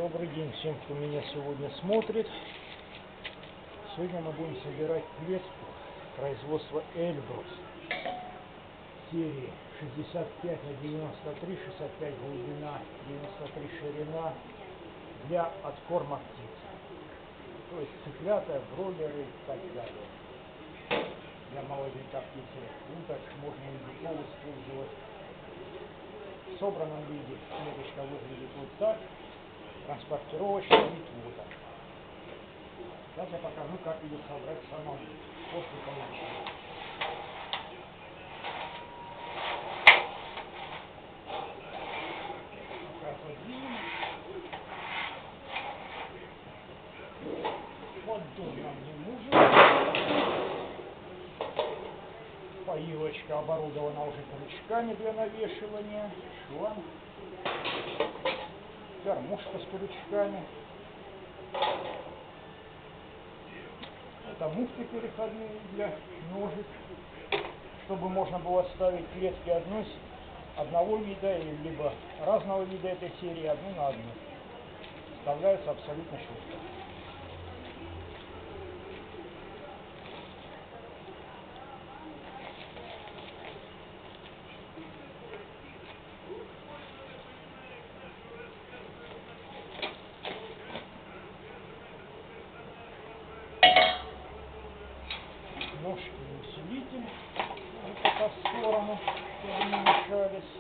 Добрый день всем, кто меня сегодня смотрит. Сегодня мы будем собирать клетку производства Эльбрус серии 65 на 93, 65 глубина, 93 ширина для откорма птиц. То есть цыплята, бройлеры и так далее. Для молодняка птицы уток можно и быков использовать. В собранном виде клеточка выглядит вот так. Транспортировочный вид вот так. Сейчас я покажу, как ее собрать самому после получения. Пока подвинем. Поддон нам не нужен. Поилочка оборудована уже крючками для навешивания. Шланг. Кормушка с крючками. Это муфты переходные для ножек, чтобы можно было ставить клетки одного вида, либо разного вида этой серии, одну на одну. Вставляется абсолютно четко. Ножки усилитель пока в сторону, чтобы не мешались.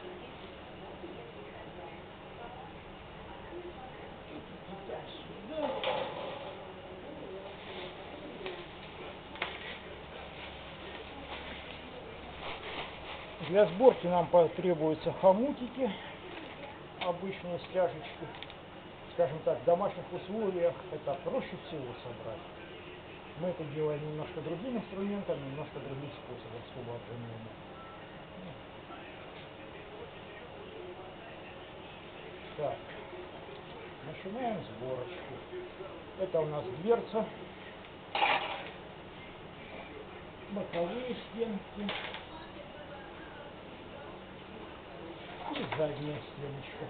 Сюда. Для сборки нам потребуются хомутики, обычные стяжечки. Скажем так, в домашних условиях это проще всего собрать. Мы это делаем немножко другим инструментом, немножко другим способом скобообжимания. Так, начинаем сборочку. Это у нас дверца, боковые стенки и задняя стеночка.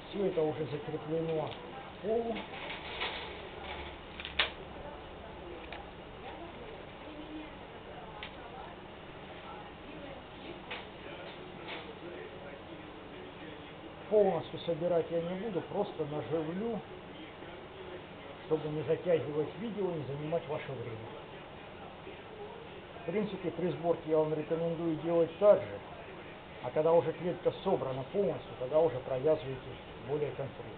Все это уже закреплено к полу. Полностью собирать я не буду, просто наживлю, чтобы не затягивать видео, не занимать ваше время. В принципе, при сборке я вам рекомендую делать так же, а когда уже клетка собрана полностью, тогда уже провязывайте более конкретно.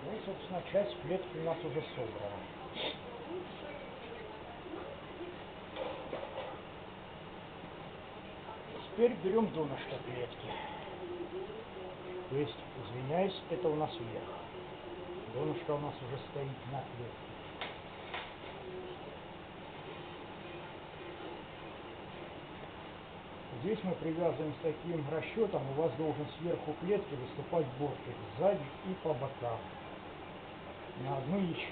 Ну и, собственно, часть клетки у нас уже собрана. Теперь берем донышко клетки. То есть, извиняюсь, это у нас вверх. Донышко у нас уже стоит на клетке. Здесь мы привязываем с таким расчетом, у вас должен сверху клетки выступать бортик сзади и по бокам на одну ячейку.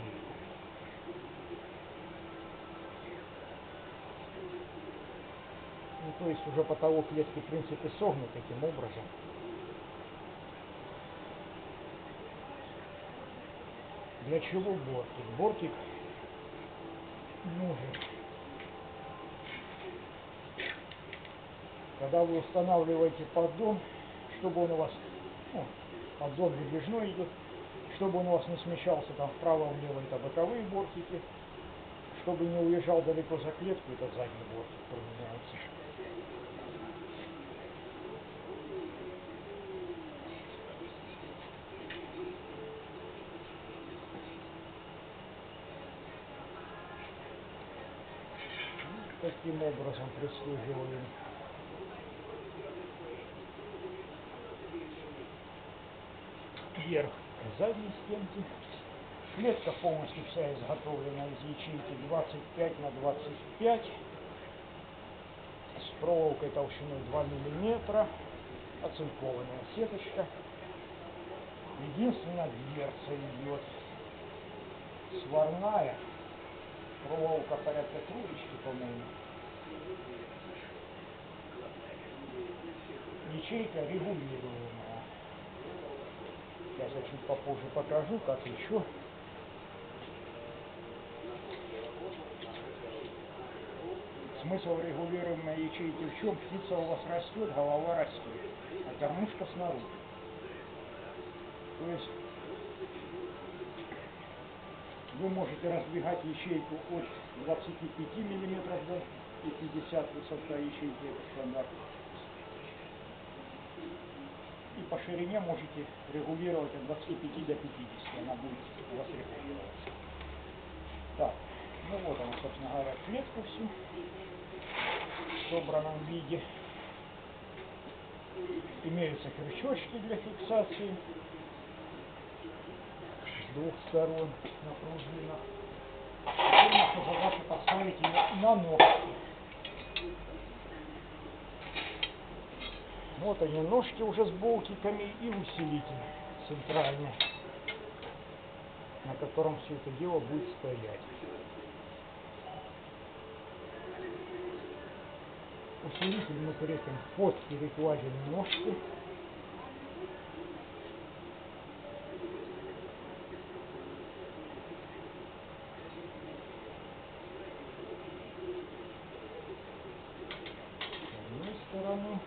Ну, то есть уже потолок клетки в принципе согнут таким образом. Для чего бортик? Бортик нужен, когда вы устанавливаете поддон, чтобы он у вас, поддон выдвижной идет, чтобы он у вас не смещался там вправо-влево, это боковые бортики, чтобы не уезжал далеко за клетку, это задний бортик применяется. Таким образом пристегиваем вверх задней стенки. Клетка полностью вся изготовлена из ячейки 25 на 25. проволокой толщиной 2 мм, оцинкованная сеточка. Единственная дверца идет сварная, проволока порядка троечки, по-моему. Ячейка регулируемая. Сейчас я чуть попозже покажу, как еще. Смысл регулируемой ячейки в чем? Птица у вас растет, голова растет, а кормушка снаружи. То есть вы можете раздвигать ячейку от 25 мм до 50, высота ячейки, это стандарт. И по ширине можете регулировать от 25 до 50, она будет у вас регулироваться. Так, ну вот она, собственно говоря, клетка всю в собранном виде. Имеются крючочки для фиксации с двух сторон на пружинах. Теперь наша задача поставить ее на ножки. Вот они, ножки уже с болтиками и усилитель центральный, на котором все это дело будет стоять. Усилитель мы крепим под перекладину ножки. С одной стороны.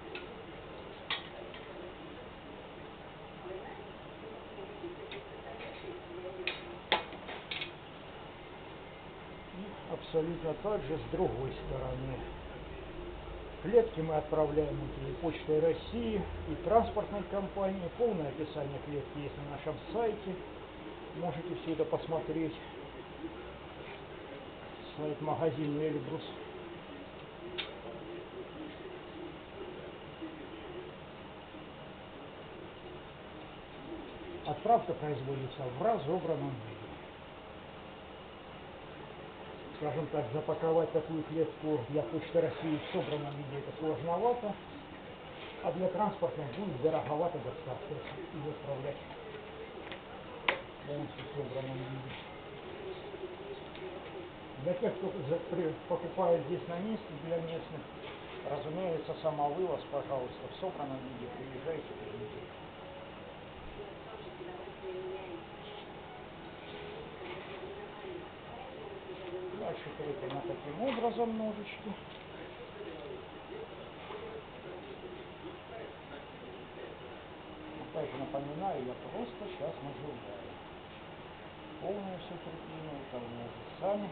И абсолютно так же с другой стороны. Клетки мы отправляем и Почтой России, и транспортной компании. Полное описание клетки есть на нашем сайте. Можете все это посмотреть. Сайт магазина Эльбрус. Отправка производится в разобранном виде. Скажем так, запаковать такую клетку для Почты России в собранном виде это сложновато, а для транспортной будет дороговато доставка и отправлять полностью в собранном виде. Для тех, кто покупает здесь на месте, для местных, разумеется, самовывоз, пожалуйста, в собранном виде, приезжайте, возьмите. Дальше крепим таким образом ножички. Опять же напоминаю, я просто сейчас нажимаю. Полное все крепление выполняйте сами.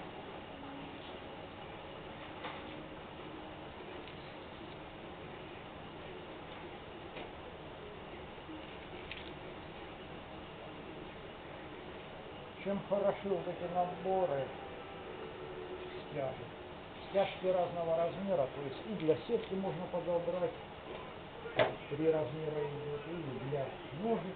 Чем хороши вот эти наборы стяжек? Стяжки разного размера, то есть и для сетки можно подобрать, 3 размера идет, или для ножек.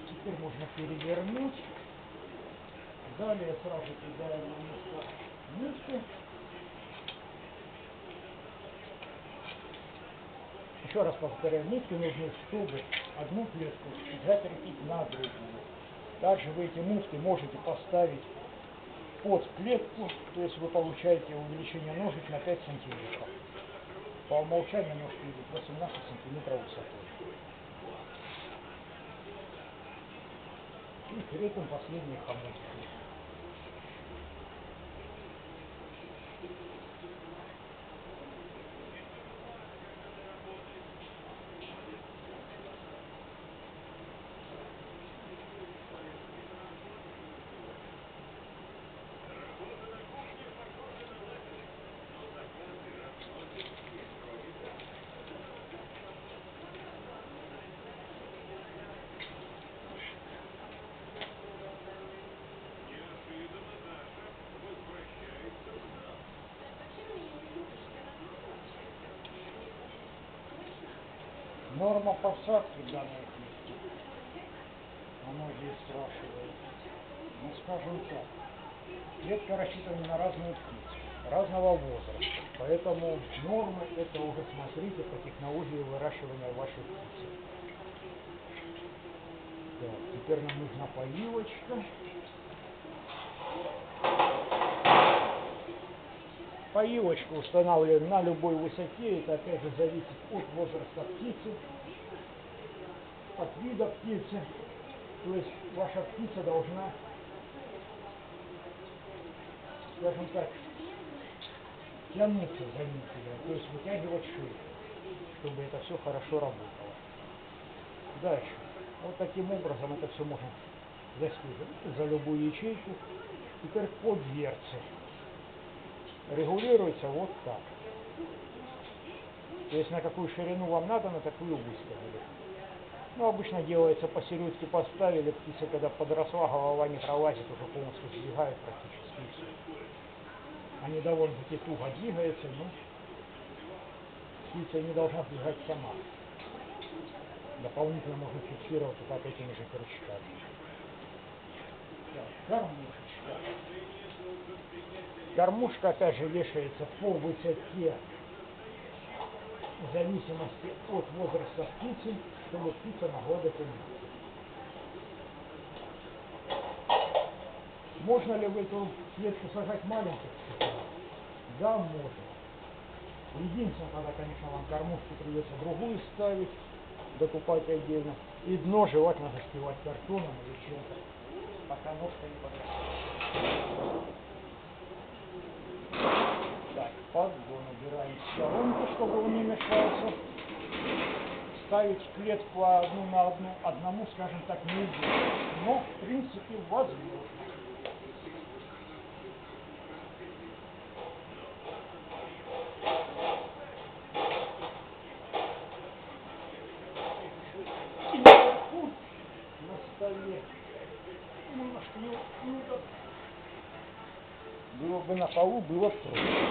Теперь можно перевернуть. Далее сразу кидаем на место нитки. Еще раз повторяю, нитки нужны, чтобы одну клетку закрепить на другую. Также вы эти муфты можете поставить под клетку, то есть вы получаете увеличение ножек на 5 сантиметров. По умолчанию ножки идут 18 сантиметров высотой. И крепим последние хомутики. Норма посадки данной птицы. Многие спрашивают. Ну, скажем так, клетка рассчитана на разную птицу, разного возраста. Поэтому нормы это уже смотрите по технологии выращивания вашей птицы. Так, теперь нам нужна поливочка. Поилочку устанавливаем на любой высоте. Это опять же зависит от возраста птицы, от вида птицы. То есть ваша птица должна, скажем так, тянуться за нитью, то есть вытягивать шею, чтобы это все хорошо работало. Дальше. Вот таким образом это все можно застегивать за любую ячейку. Теперь по дверце. Регулируется вот так. То есть на какую ширину вам надо, на такую выставили. Ну, обычно делается посередке поставили, птица, когда подросла, голова не пролазит, уже полностью сдвигает практически и все. Они довольно-таки туго двигаются, но птица не должна двигать сама. Дополнительно можно фиксировать вот этими же крючками. Так, кормушечка. Кормушка опять же вешается по высоте в зависимости от возраста птицы, чтобы птица могла допомниться. Можно ли в эту клетку сажать маленьких птиц? Да, можно. Единственное, тогда, конечно, вам кормушку придется другую ставить, докупать отдельно. И дно желательно застилать картоном или чем-то, пока ножка не подрастет. Так, поддон убираем в сторонку, чтобы он не мешался. Ставить клетку одну на одному, скажем так, нельзя. Но, в принципе, возможно. И наверху на столе немножко его неудобно. Было бы на полу, было проще.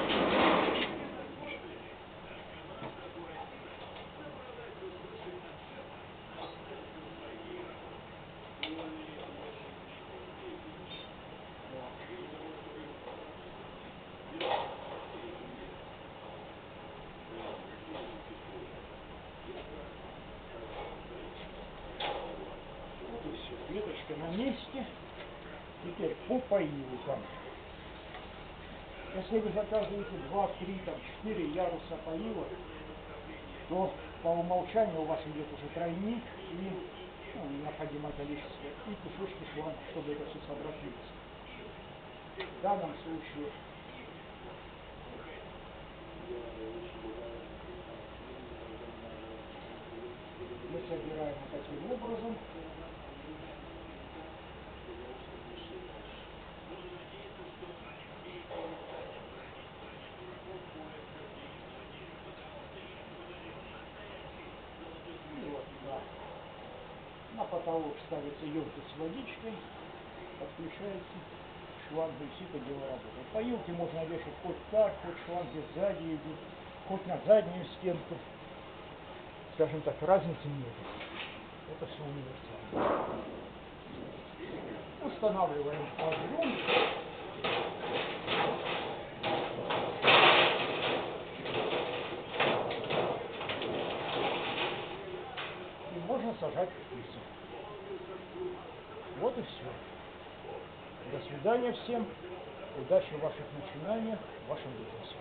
Вот и все, клеточка на месте. Теперь по поилкам. Если вы заказываете 2, 3, 4 яруса поилок, то по умолчанию у вас идет уже тройник и необходимое количество и кусочки шланга, чтобы это все собрать вместе. В данном случае мы собираем вот таким образом. И вот туда на потолок ставится емкость с водичкой, подключается шланг, и все это дело работает. Поилки можно вешать хоть так, хоть шланги сзади идут, хоть на заднюю стенку. Скажем так, разницы нет. Это все универсально. Устанавливаем подъем. И можно сажать птицу. Вот и все. До свидания всем. Удачи в ваших начинаниях, в вашем бизнесе.